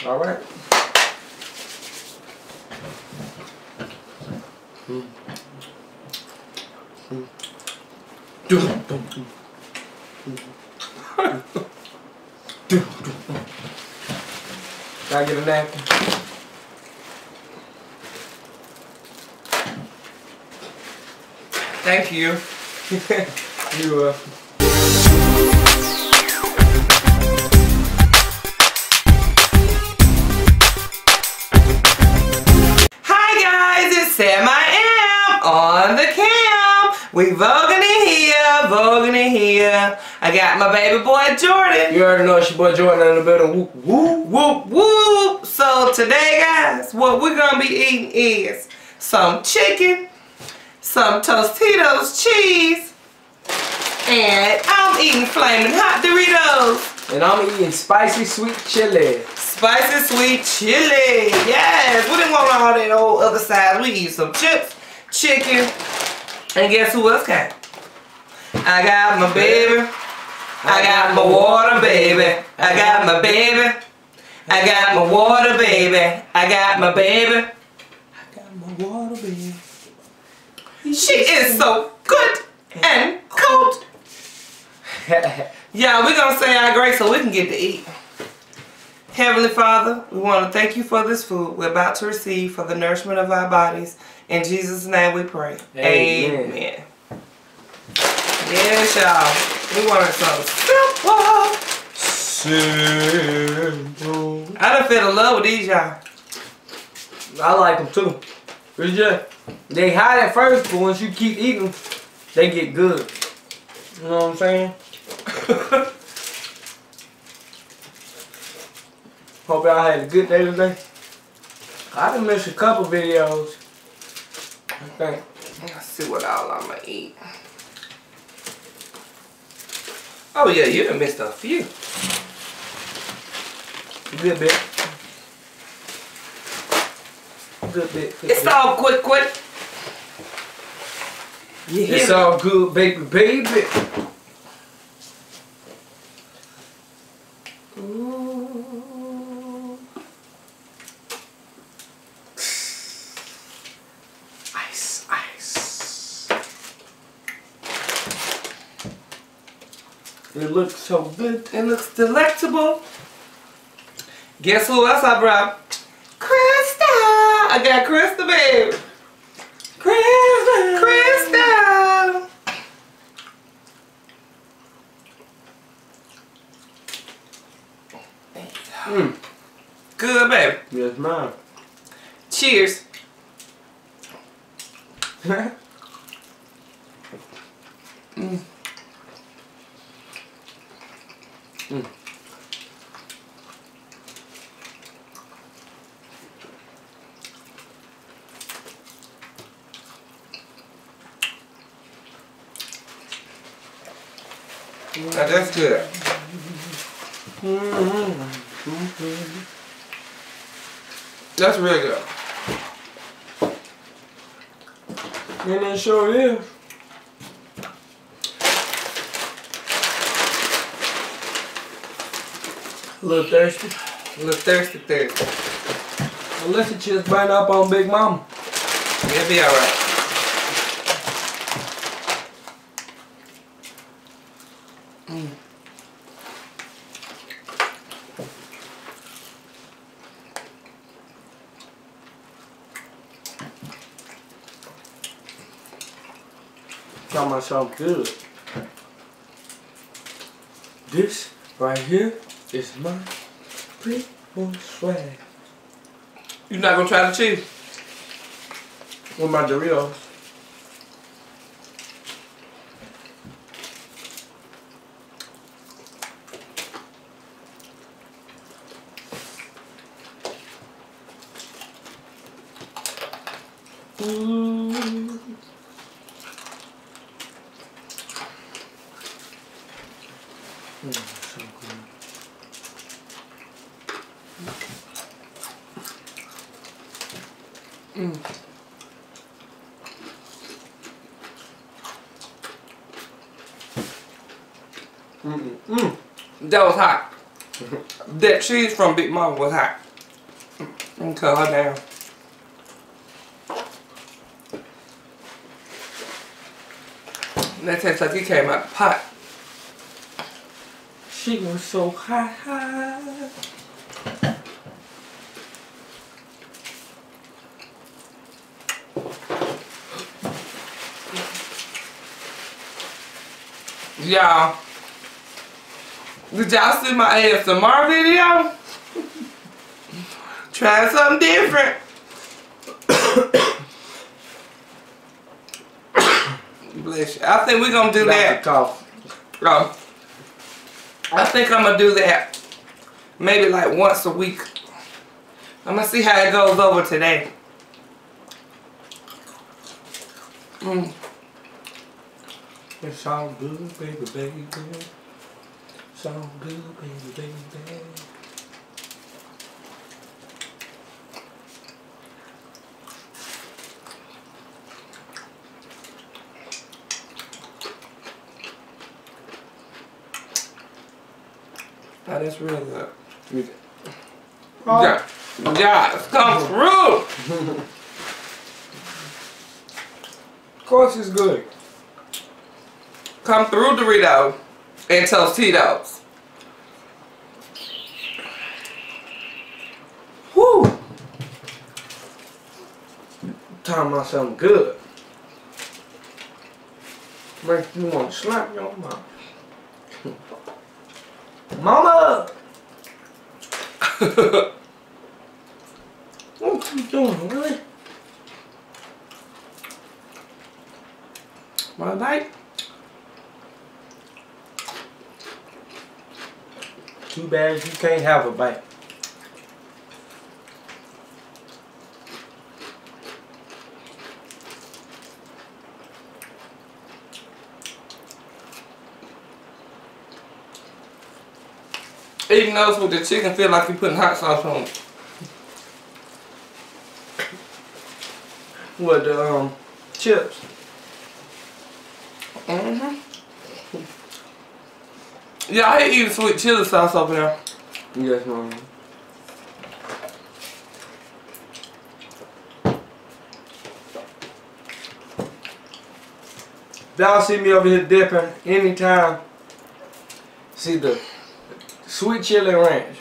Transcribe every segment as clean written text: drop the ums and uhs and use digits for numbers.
All right. Gotta get a napkin. Thank you. You Hi guys, it's Sam I Am on the cam. We voguing in here. I got my baby boy Jordan. You already know it's your boy Jordan in the building. Whoop, whoop. Whoop whoop. So today guys, what we're gonna be eating is some chicken, some Tostitos cheese, and I'm eating Flamin' hot Doritos. And I'm eating spicy sweet chili. Spicy sweet chili. Yes, we didn't want all that old other side. We eat some chips, chicken, and guess who else came? I got my baby. I got my water baby. I got my baby. I got my water baby. I got my baby. I got my water baby. She is so good and cold. Yeah, we're going to say our grace so we can get to eat. Heavenly Father, we want to thank you for this food we're about to receive for the nourishment of our bodies. In Jesus' name we pray. Amen. Amen. Yes, y'all. We wanted something simple. I done fell in love with these, y'all. I like them too. It's just, they hot at first, but once you keep eating them, they get good. You know what I'm saying? Hope y'all had a good day today. I done missed a couple videos. I think. Let's see what all I'm gonna eat. Oh yeah, you done missed a few. Good bit. Good bit. It's all quick. You hear It's me? all good, baby. Ooh. Ice. It looks so good. It looks delectable. Guess who else I brought? Krista! I got Krista, baby. Krista! Good, baby. Yes, ma'am. Cheers. Now that's good. That's really good. And it sure is. A little thirsty. A little thirsty. Unless it just burn up on Big Mama. It'll be alright. Talking about something good. This right here is my people swag. You not gonna try the cheese? With my Doritos. So good. That was hot. That cheese from Big Mama was hot. And cut her down. That tastes like it came out the pot. She was so high. Y'all, did y'all see my ASMR video? Trying something different. Bless you. I think we're gonna do that. Oh, I think I'm gonna do that maybe like once a week. I'm gonna see how it goes over today. It's all good, baby, baby. It's all good, baby, baby. Oh, that's real good. Oh. Yeah, yeah, come through. Of course it's good. Come through, Doritos and Tostitos. Whew. Talking about something good. Makes you want to slap your mouth. Mama! What you doing, really? Want a bite? Too bad you can't have a bite. Eating those with the chicken feel like you're putting hot sauce on it. What, the chips? Yeah, I hate eating sweet chili sauce over there. Yes, ma'am. If y'all see me over here dipping anytime, see the sweet chili ranch.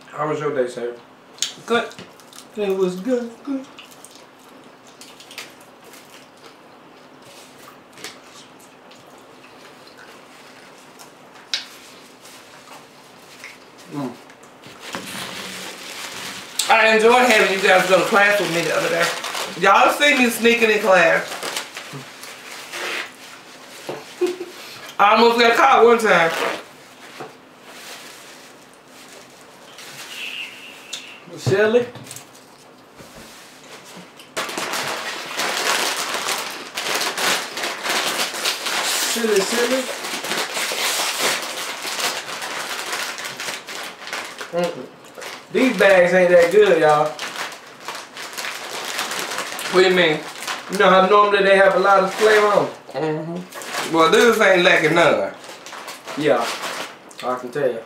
How was your day, sir? Good. It was good, good. I enjoyed having you guys go to class with me the other day. Y'all see me sneaking in class. I almost got caught one time. Silly. Silly. These bags ain't that good, y'all. What do you mean? You know how normally they have a lot of flavor on them? Well, this ain't lacking none. Yeah, I can tell you.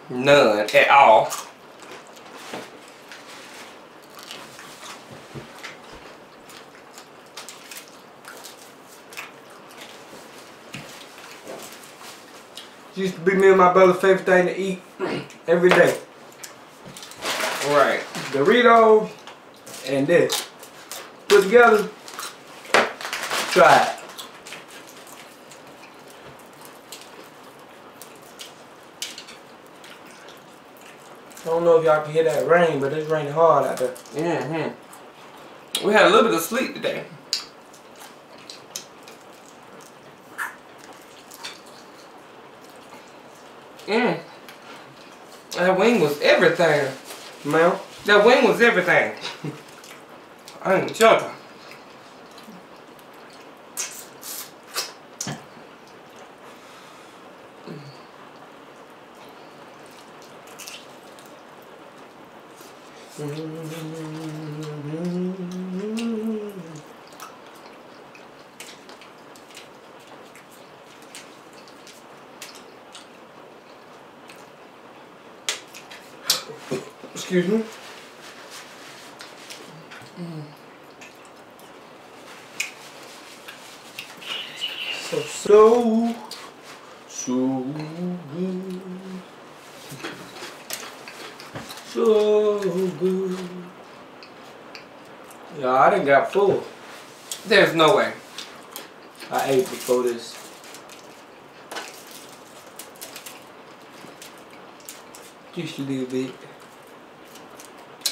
None at all. Used to be me and my brother's favorite thing to eat every day. Right. Doritos and this. Put together. Try it. I don't know if y'all can hear that rain, but it's raining hard out there. We had a little bit of sleep today. That wing was everything. Ma'am? That wing was everything. I ain't joking. Excuse me. So good. So good. Yeah, I done got full. There's no way. I ate before this. Just a little bit.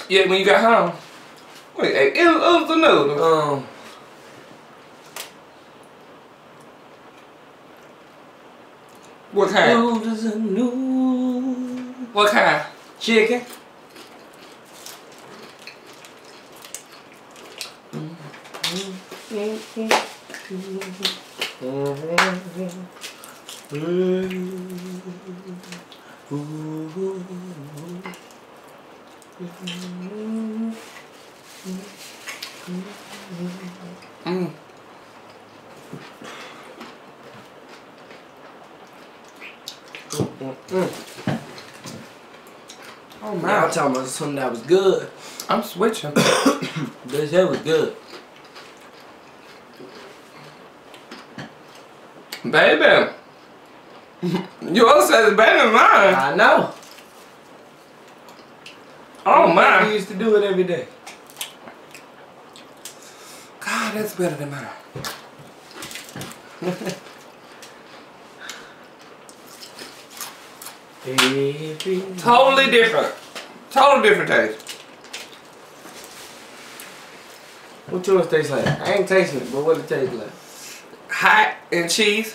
Yeah, when you got home. Wait, it was the noodles. What kind? Noodles and noodles. What kind? Chicken. Oh my! Now I'm talking about something that was good. I'm switching. This here was good. Baby, yours says better than mine. I know. Oh We my! used to do it every day. God, that's better than mine. Totally different. Total different taste. What yours taste like? I ain't tasting it, but what it tastes like? Hot and cheese.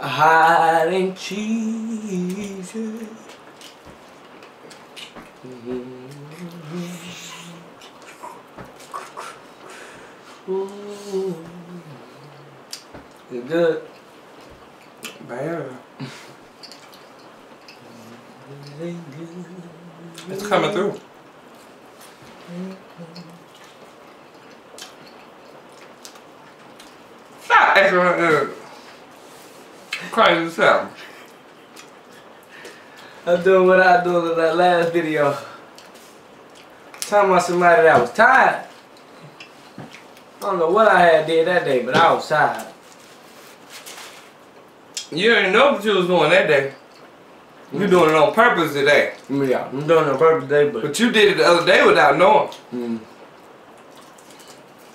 Hot and cheesy. It's good. Man. It's coming through. Stop acting like that. Crazy sound. I'm doing what I do in that last video. Talking about somebody that was tired. I don't know what I had did that day, but I was tired. You didn't know what you was doing that day. You doing it on purpose today. Yeah, I'm doing it on purpose today, but But you did it the other day without knowing.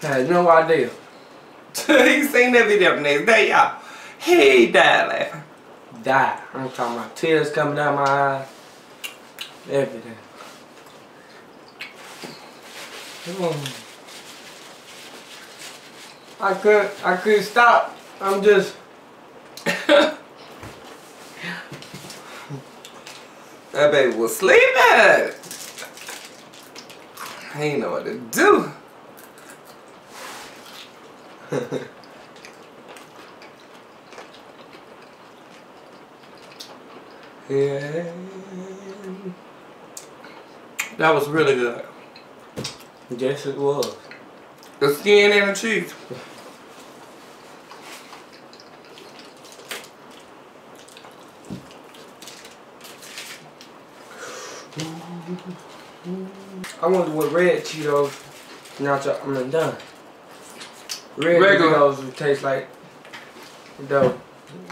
had no idea. He seen that video the next day, y'all. He died laughing. Die. I'm talking about tears coming down my eyes. Everything. I couldn't stop. I'm just That baby was sleeping. He ain't know what to do. yeah. That was really good. Yes, it was. The skin and the cheese. I wonder what red Cheetos nacho I'm done. Red Regular. Cheetos would taste like dough.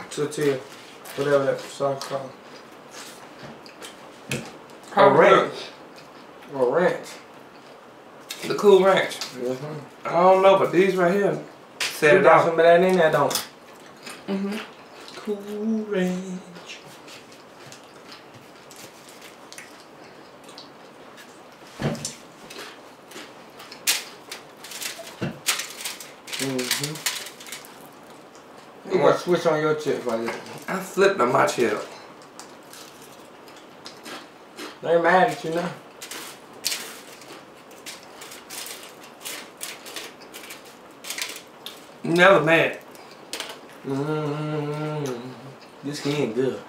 Tortilla. Whatever that sauce called. Or ranch. Or ranch. The Cool Ranch. I don't know, but these right here set You it got off. some of that in there, don't Mm-hmm. Cool Ranch. You want to switch on your chips like that. I flipped on my chip. They ain't mad at you now. Never mad. This skin good.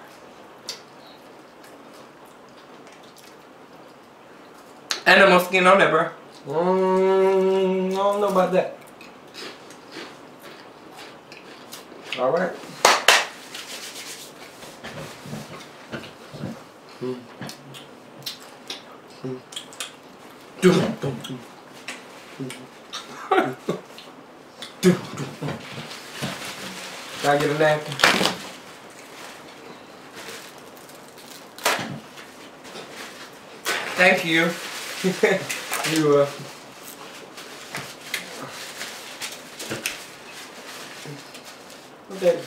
And no more skin on there, bro. I don't know about that. All right. Can I get a napkin? Thank you. You okay.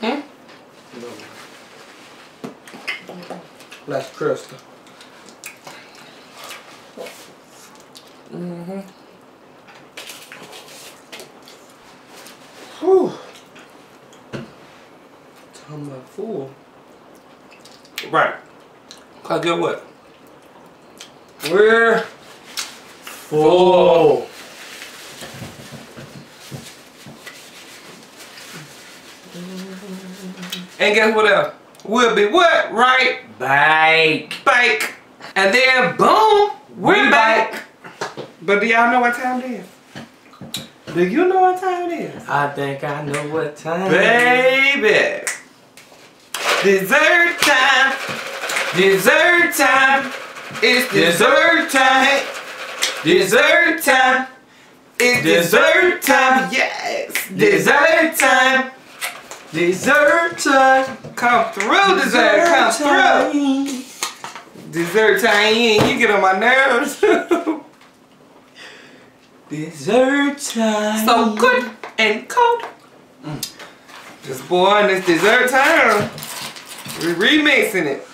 Hmm? No. That's crystal. Mm-hmm. Whew. Talking about full. Right. Cause get what? We're full. And guess what else? We'll be what? Right? Bake. Bake. And then boom, we're back. But do y'all know what time it is? Do you know what time it is? I think I know what time. Baby. Dessert time. Dessert time. It's dessert time. Dessert time. It's dessert time. Yes. Dessert time. Dessert time. Come through, dessert. Come through. Dessert time. You get on my nerves. Dessert time. So good and cold. Just boy, and it's dessert time. We're remixing it.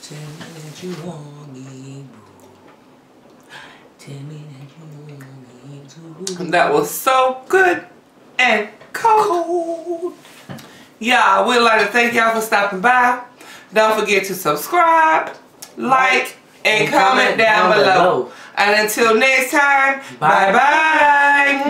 Tell me that you want me, boo. Tell me that you want me too. That was so good and cold. Yeah, we'd like to thank y'all for stopping by. Don't forget to subscribe, like, and comment down below. And until next time, bye-bye.